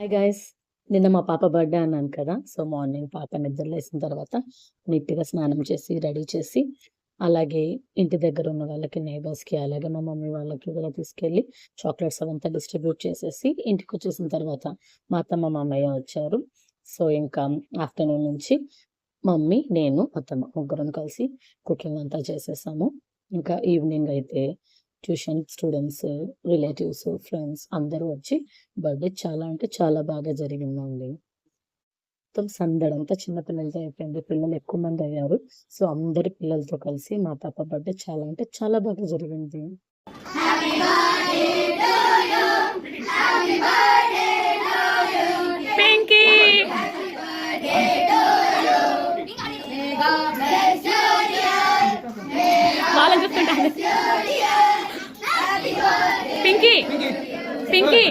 Hi guys! నిన్న మా పాప బర్త్‌డే అన్నాను కదా! సో, మార్నింగ్ పాప నిద్ర లేసిన తర్వాత నీట్‌గా స్నానం చేసి, రెడీ చేసి, అలాగే ఇంటి దగ్గర ఉన్న వాళ్ళకి, నైబర్స్‌కి, అలాగే మా మమ్మీ వాళ్ళకి కూడా తీసుకెళ్ళి చాక్లెట్స్ అవంతా డిస్ట్రిబ్యూట్ చేసేసి, ఇంటికొచ్చేసిన తర్వాత మా అత్తమ్మ, మామయ్య వచ్చారు. సో, ఇంకా ఆఫ్టర్‌నూన్ నుంచి మమ్మీ, నేను, అత్తమ్మ ముగ్గురం కలిసి కుకింగ్ అంతా చేసేసాము. ఇంకా ఈవినింగ్ అయితే ట్యూషన్ స్టూడెంట్స్, రిలేటివ్స్, ఫ్రెండ్స్ అందరూ వచ్చి బర్త్‌డే చాలా అంటే చాలా బాగా జరిగిందండి. మొత్తం సందడంతా చిన్న పిల్లలతో అయిపోయింది. పిల్లలు ఎక్కువ మందయ్యారు. సో, అందరి పిల్లలతో కలిసి మా పాప బర్త్‌డే చాలా అంటే చాలా బాగా జరిగింది. పింకీ వాళ్ళని చూసుకుంటాను. పింకీ పింకీ